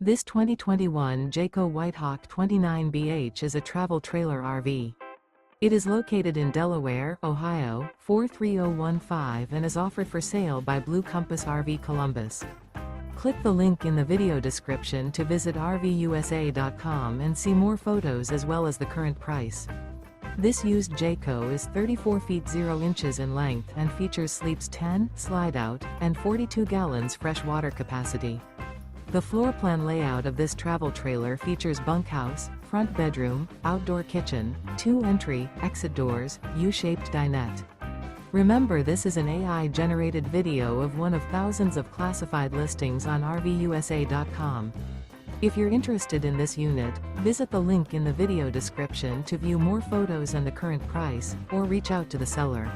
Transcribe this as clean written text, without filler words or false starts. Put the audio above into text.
This 2021 Jayco White Hawk 29BH is a travel trailer RV. It is located in Delaware, Ohio, 43015 and is offered for sale by Blue Compass RV Columbus. Click the link in the video description to visit RVUSA.com and see more photos as well as the current price. This used Jayco is 34 feet 0 inches in length and features sleeps 10, slide-out, and 42 gallons fresh water capacity. The floor plan layout of this travel trailer features bunkhouse, front bedroom, outdoor kitchen, 2 entry, exit doors, U-shaped dinette. Remember, this is an AI-generated video of one of thousands of classified listings on RVUSA.com. If you're interested in this unit, visit the link in the video description to view more photos and the current price, or reach out to the seller.